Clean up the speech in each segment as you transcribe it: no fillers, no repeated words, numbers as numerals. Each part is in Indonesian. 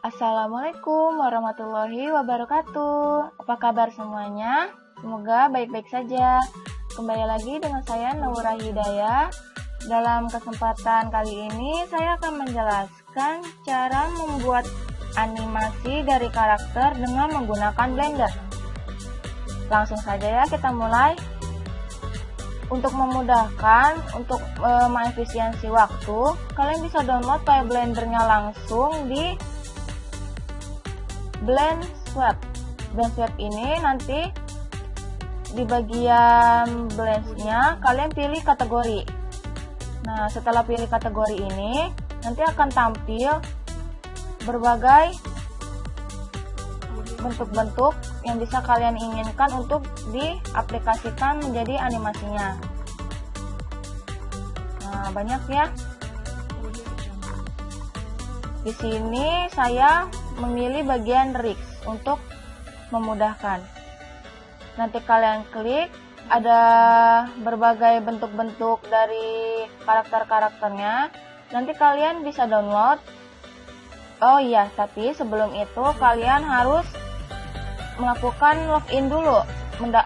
Assalamualaikum warahmatullahi wabarakatuh. Apa kabar semuanya? Semoga baik-baik saja. Kembali lagi dengan saya Naura Hidayah. Dalam kesempatan kali ini saya akan menjelaskan cara membuat animasi dari karakter dengan menggunakan Blender. Langsung saja ya kita mulai. Untuk memudahkan, untuk mengefisiensi waktu, kalian bisa download file Blendernya langsung di Blend Swap. Blend Swap ini nanti di bagian Blends-nya kalian pilih kategori. Nah, setelah pilih kategori ini, nanti akan tampil berbagai bentuk-bentuk yang bisa kalian inginkan untuk diaplikasikan menjadi animasinya. Nah, banyak ya. Di sini saya memilih bagian Rigs untuk memudahkan. Nanti kalian klik, ada berbagai bentuk-bentuk dari karakter-karakternya. Nanti kalian bisa download. Oh iya, tapi sebelum itu kalian harus melakukan login dulu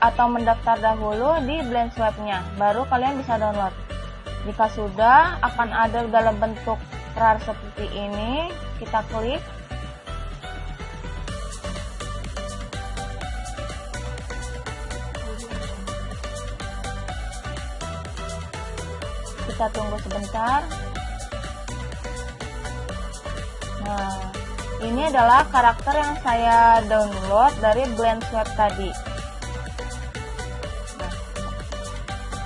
atau mendaftar dahulu di Blend Swap-nya, baru kalian bisa download. Jika sudah, akan ada dalam bentuk RAR seperti ini. Kita klik. Kita tunggu sebentar. Nah, ini adalah karakter yang saya download dari Blend Swap tadi. Nah,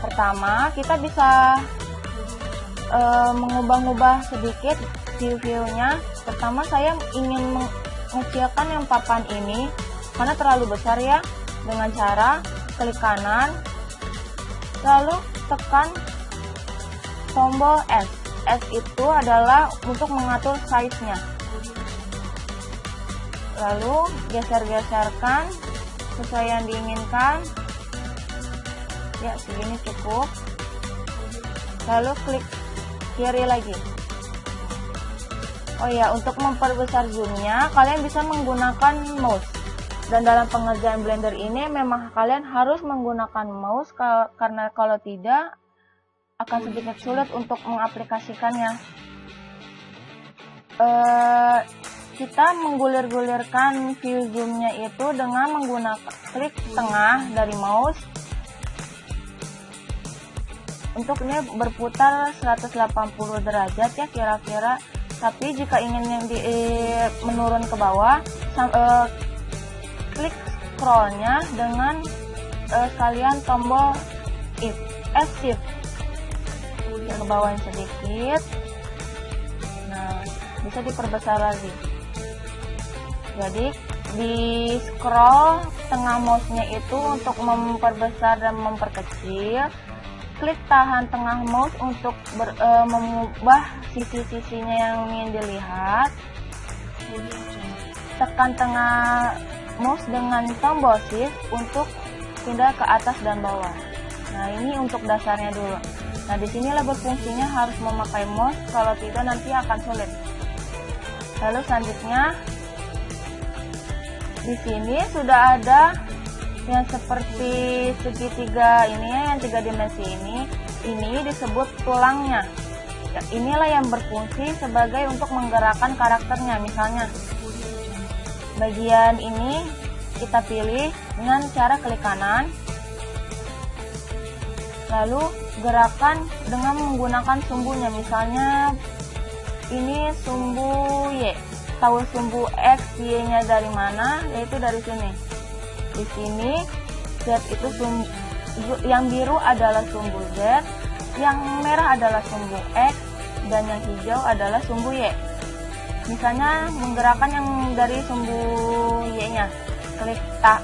pertama kita bisa mengubah-ubah sedikit view-nya. Pertama saya ingin mengecilkan yang papan ini karena terlalu besar ya, dengan cara klik kanan lalu tekan tombol S. S itu adalah untuk mengatur size-nya. Lalu geser-geserkan sesuai yang diinginkan. Ya, segini cukup. Lalu klik kiri lagi. Oh ya, untuk memperbesar zoom-nya kalian bisa menggunakan mouse. Dan dalam pengerjaan Blender ini memang kalian harus menggunakan mouse karena kalau tidak akan sedikit sulit untuk mengaplikasikannya. Kita menggulir-gulirkan view zoom-nya itu dengan menggunakan klik tengah dari mouse. Untuk ini berputar 180 derajat ya kira-kira. Tapi jika ingin yang menurun ke bawah, klik scroll-nya dengan sekalian tombol Shift. Ke bawahin sedikit. Nah, bisa diperbesar lagi. Jadi di scroll tengah mouse-nya itu untuk memperbesar dan memperkecil. Klik tahan tengah mouse untuk mengubah sisi-sisinya yang ingin dilihat. Tekan tengah mouse dengan tombol Shift untuk pindah ke atas dan bawah. Nah, ini untuk dasarnya dulu. Nah, disinilah berfungsinya harus memakai mouse, kalau tidak nanti akan sulit. Lalu selanjutnya, di sini sudah ada yang seperti segitiga ini ya, yang 3 dimensi ini disebut tulangnya. Ya, inilah yang berfungsi sebagai untuk menggerakkan karakternya. Misalnya, bagian ini kita pilih dengan cara klik kanan. Lalu gerakan dengan menggunakan sumbunya, misalnya ini sumbu Y. Tahu sumbu X, Y-nya dari mana? Yaitu dari sini. Di sini Z itu yang biru adalah sumbu Z, yang merah adalah sumbu X, dan yang hijau adalah sumbu Y. Misalnya menggerakkan yang dari sumbu Y-nya,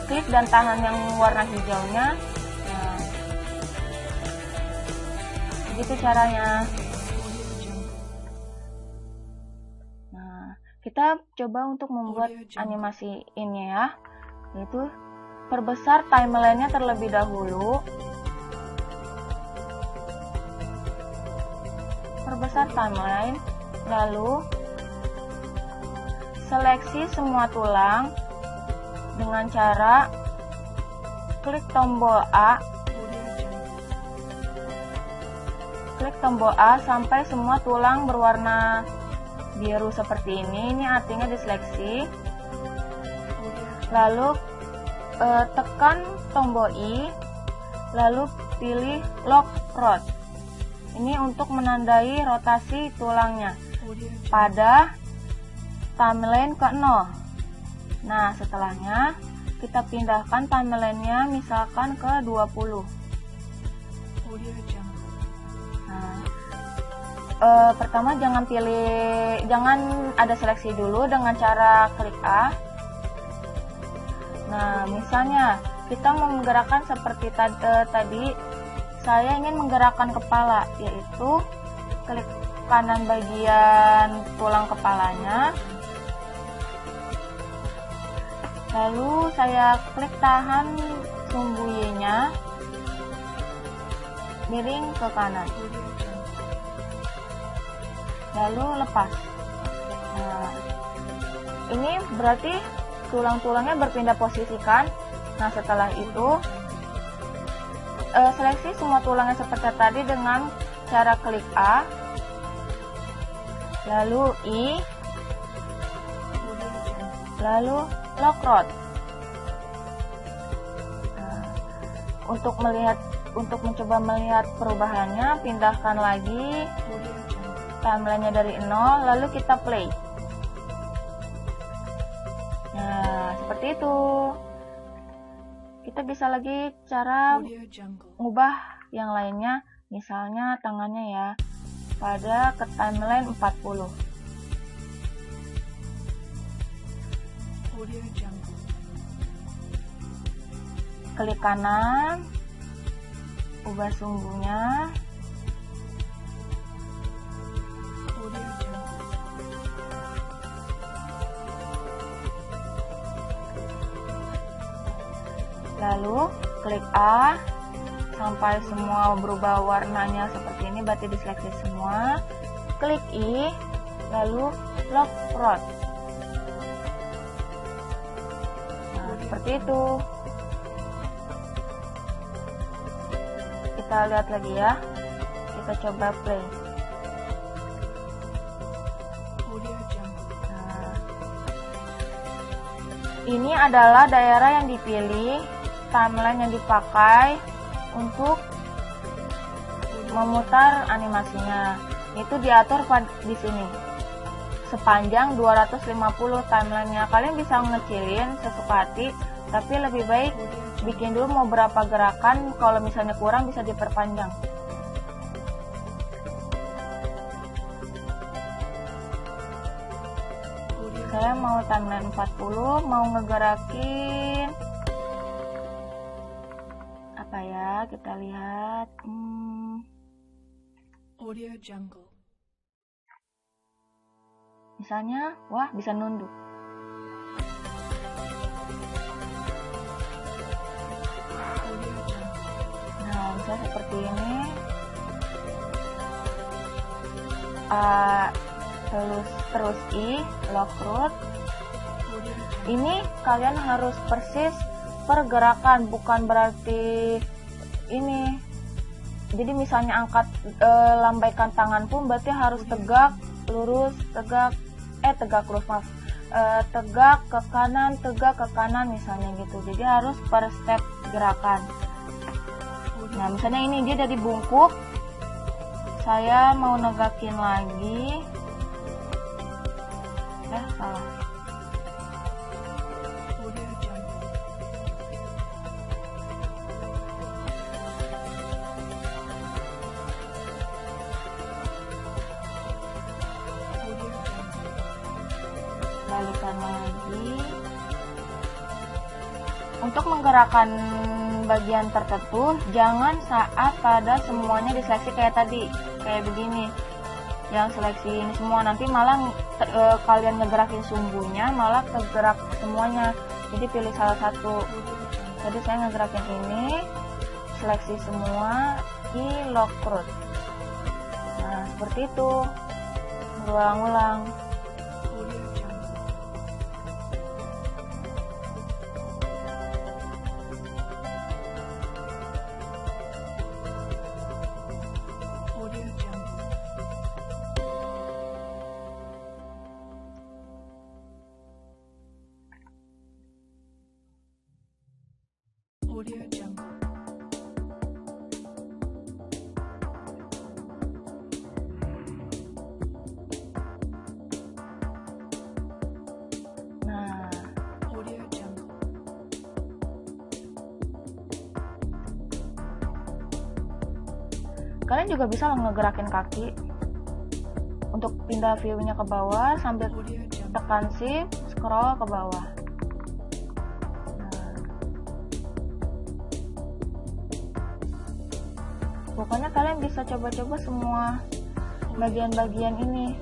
klik dan tahan yang warna hijaunya. Begitu caranya. Nah, kita coba untuk membuat animasi ini ya, yaitu perbesar timeline-nya terlebih dahulu. Perbesar timeline, lalu seleksi semua tulang dengan cara klik tombol A. Klik tombol A sampai semua tulang berwarna biru seperti ini. Ini artinya diseleksi. Lalu tekan tombol I, lalu pilih lock rod. Ini untuk menandai rotasi tulangnya pada timeline ke 0. Nah, setelahnya kita pindahkan timelinenya misalkan ke 20. Nah, pertama jangan ada seleksi dulu dengan cara klik A. Nah, misalnya kita mau menggerakkan seperti tadi, saya ingin menggerakkan kepala, yaitu klik kanan bagian tulang kepalanya, lalu saya klik tahan sumbu Y-nya, miring ke kanan, lalu lepas. Nah, ini berarti tulang-tulangnya berpindah posisi kan. Nah, setelah itu seleksi semua tulangnya seperti tadi dengan cara klik A, lalu I, lalu lock rod. Nah, untuk mencoba melihat perubahannya, pindahkan lagi timelinenya dari 0, lalu kita play. Nah, seperti itu. Kita bisa lagi cara mengubah yang lainnya, misalnya tangannya ya, pada ke timeline 40. Klik kanan, ubah sumbunya. Lalu klik A sampai semua berubah warnanya seperti ini, berarti diseleksi semua. Klik I, lalu lock rod. Nah, seperti itu. Kita lihat lagi ya. Kita coba play. Nah, ini adalah daerah yang dipilih, timeline yang dipakai untuk memutar animasinya. Itu diatur di sini sepanjang 250 timelinenya. Kalian bisa ngecilin sesuka hati, tapi lebih baik bikin dulu mau berapa gerakan. Kalau misalnya kurang bisa diperpanjang. Saya mau timeline 40, mau ngegerakin apa ya, kita lihat. Audio Jungle. Misalnya, wah, bisa nunduk. Nah, misalnya seperti ini. Terus I, lock rod. Ini kalian harus persis pergerakan, bukan berarti ini. Jadi misalnya angkat, lambaikan tangan pun berarti harus tegak, lurus, tegak lurus, maaf. Tegak ke kanan misalnya gitu. Jadi harus per step gerakan. Nah, misalnya ini dia dari bungkuk. Saya mau negakin lagi. Salah. Balikan lagi. Untuk menggerakkan bagian tertentu, jangan saat pada semuanya diseleksi kayak tadi, kayak begini. Yang seleksi ini semua, nanti malah kalian ngegerakin sumbunya malah kegerak semuanya. Jadi pilih salah satu. Jadi saya ngegerakin ini, seleksi semua, I, lock rod. Nah, seperti itu, berulang-ulang. Kalian juga bisa ngegerakin kaki untuk pindah view-nya ke bawah sambil tekan shift, scroll ke bawah. Pokoknya kalian bisa coba-coba semua bagian-bagian ini.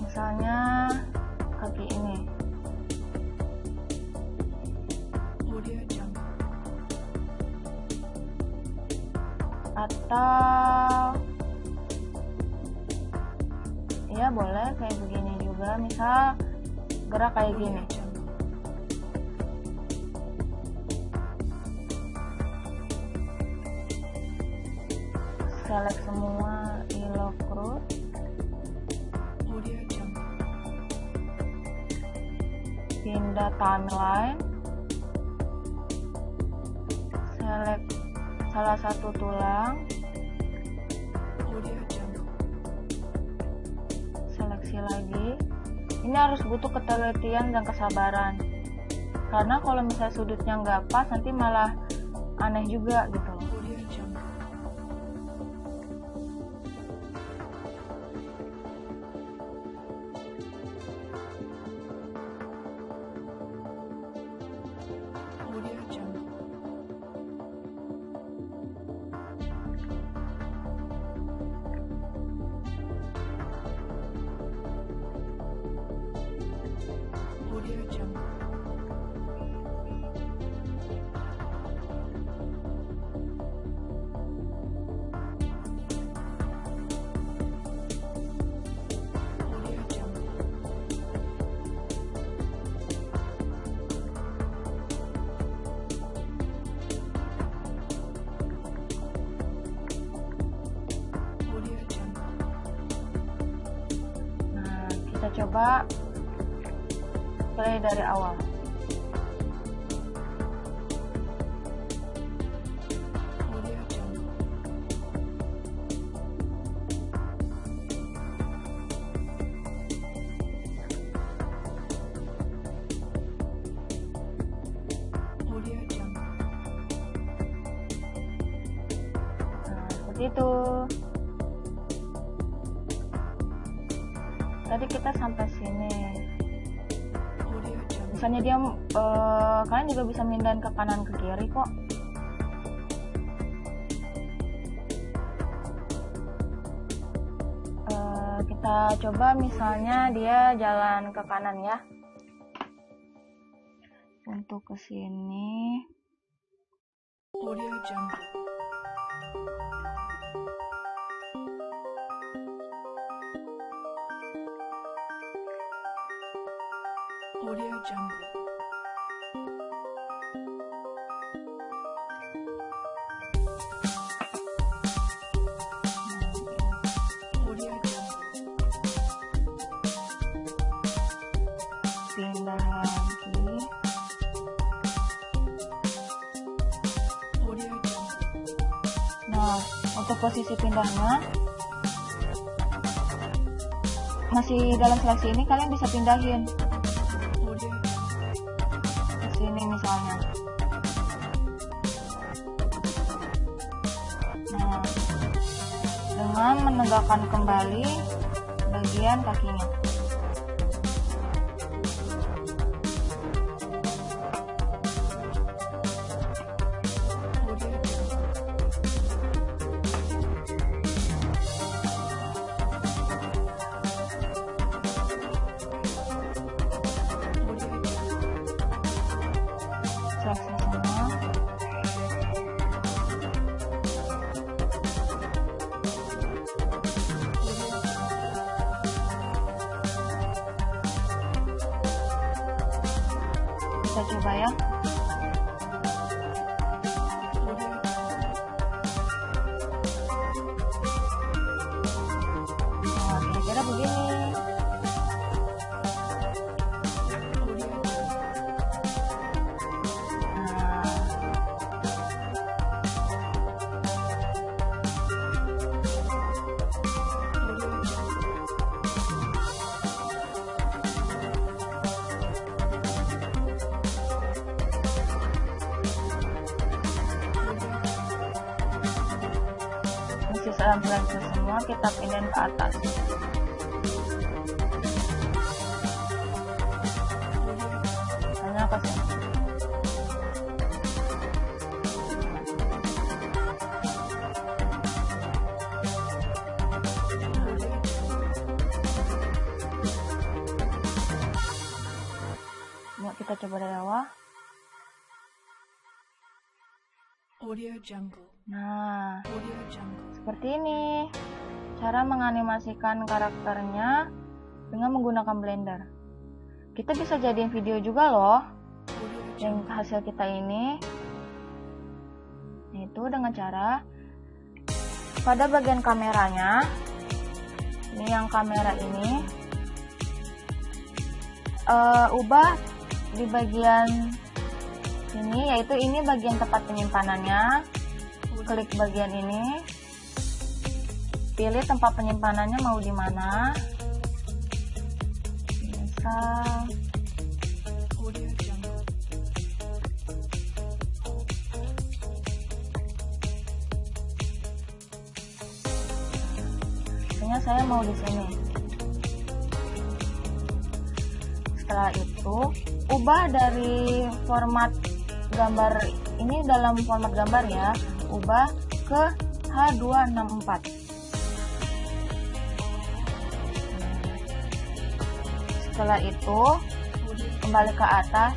Misalnya kaki ini. Atau ya boleh kayak begini juga, misal gerak kayak gini. Select semua Elo Cruz, pindah timeline, select salah satu tulang, seleksi lagi. Ini harus butuh ketelitian dan kesabaran, karena kalau misalnya sudutnya nggak pas nanti malah aneh juga gitu. Kita coba play dari awal. Nah, seperti itu. Tadi kita sampai sini. Misalnya dia, kalian juga bisa mindahin ke kanan ke kiri kok. Kita coba misalnya dia jalan ke kanan ya. Untuk ke sini. Pindah lagi. Nah, untuk posisi pindahnya masih dalam seleksi ini, kalian bisa pindahin ke sini misalnya. Nah, dengan menegakkan kembali bagian kakinya. Seleksi semua. Kita coba ya. Nah, kira-kira begini. dalam flashdisk semua, kita pindahin ke atas. Hanya ke sini. Yuk kita coba dari bawah. Audio Jungle. Nah, Audio Jungle. seperti ini cara menganimasikan karakternya dengan menggunakan Blender. Kita bisa jadiin video juga loh yang hasil kita ini, yaitu dengan cara pada bagian kameranya, ini yang kamera ini, ubah di bagian ini, yaitu ini bagian tempat penyimpanannya. Klik bagian ini, pilih tempat penyimpanannya mau di mana. Misal misalnya saya mau di sini. Setelah itu ubah dari format gambar ini, dalam format gambar ya, ubah ke H264. Setelah itu kembali ke atas,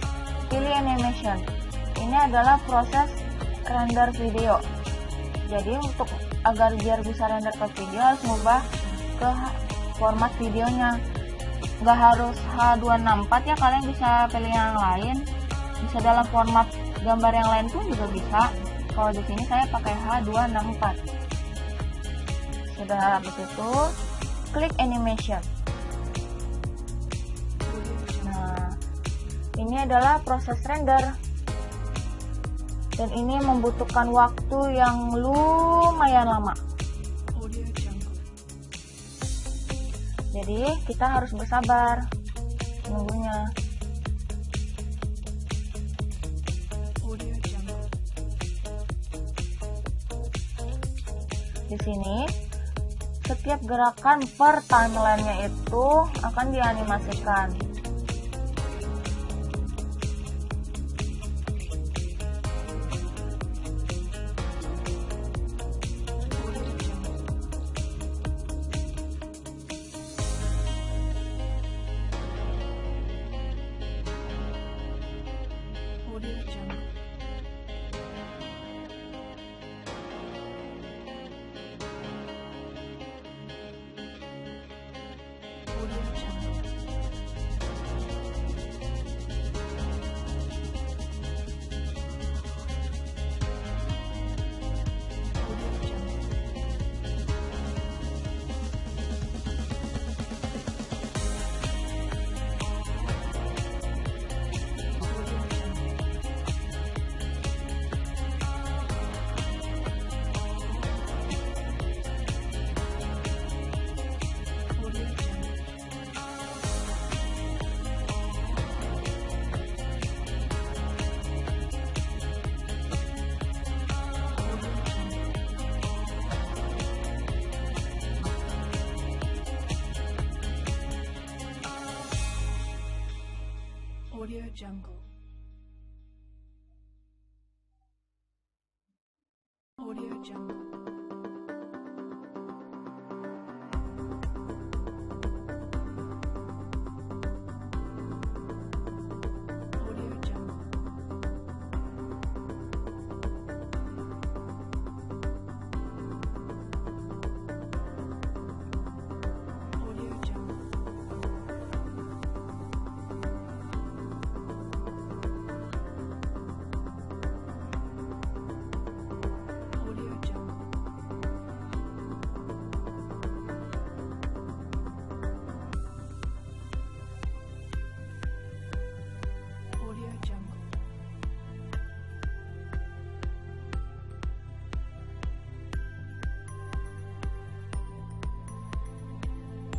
pilih animation. Ini adalah proses render video. Jadi untuk agar biar bisa render ke video harus mengubah ke format videonya. Nggak harus H264 ya, kalian bisa pilih yang lain, bisa dalam format gambar yang lain pun juga bisa. Kalau di sini saya pakai H264. Sudah habis itu klik animation. Nah, ini adalah proses render, dan ini membutuhkan waktu yang lumayan lama. Jadi kita harus bersabar menunggunya. Di sini setiap gerakan per timeline-nya itu akan dianimasikan. Audio Jungle. Audio Jungle. Audio Jungle.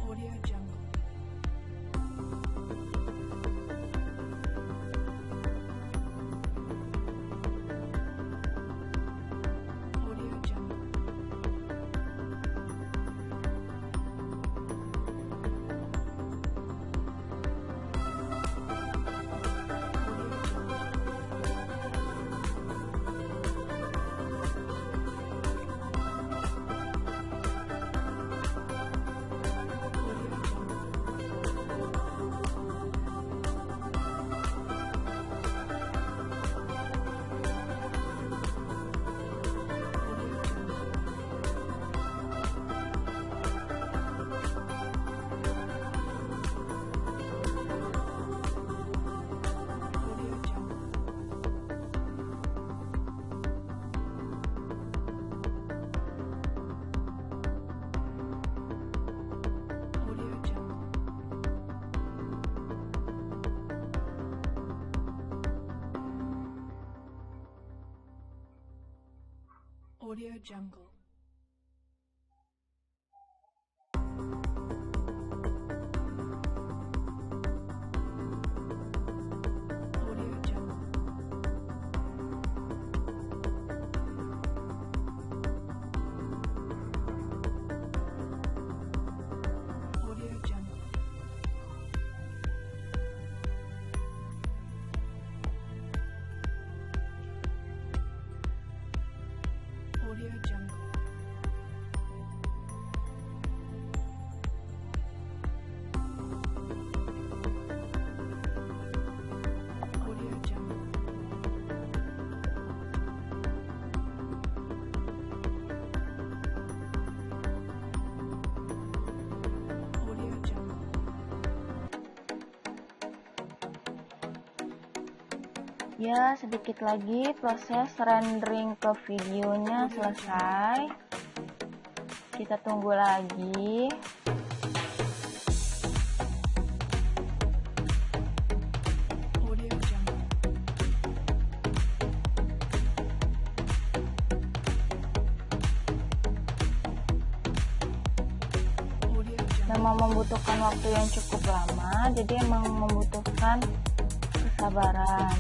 Audio Jungle. Jungle. Audio Jungle. Audio Jungle. Audio Jungle. Audio Jungle. Audio Jungle. Ya, sedikit lagi proses rendering ke videonya selesai. Kita tunggu lagi. Audio Jungle. Audio Jungle. Memang membutuhkan waktu yang cukup lama, jadi emang membutuhkan kesabaran.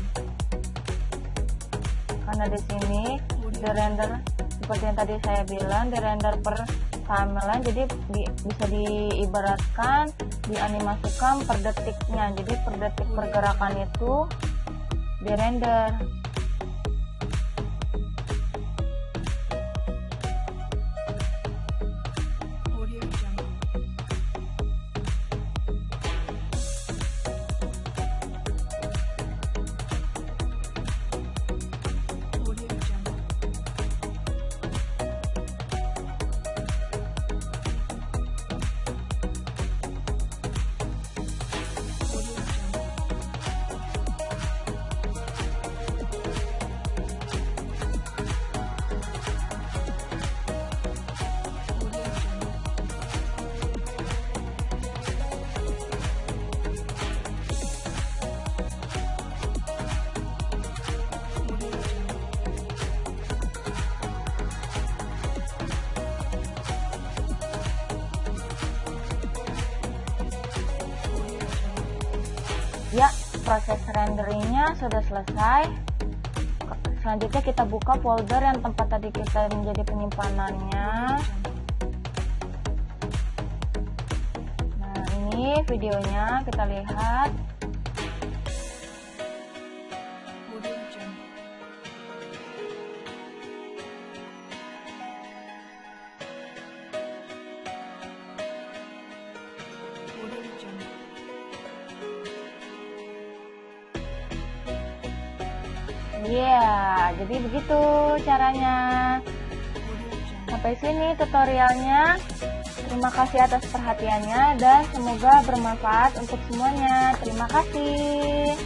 Karena di sini di render seperti yang tadi saya bilang, di render per timeline, jadi bisa diibaratkan dianimasikan per detiknya. Jadi per detik pergerakan itu di render. Audio Jungle. Audio Jungle. Audio Jungle. Audio Jungle. Audio Jungle. Audio Jungle. Ya, proses renderingnya sudah selesai. Selanjutnya kita buka folder yang tempat tadi kita menjadi penyimpanannya. Nah, ini videonya kita lihat. Audio Jungle. Audio Jungle. Ya, jadi begitu caranya. Audio Jungle. Sampai sini tutorialnya. Terima kasih atas perhatiannya dan semoga bermanfaat untuk semuanya. Terima kasih.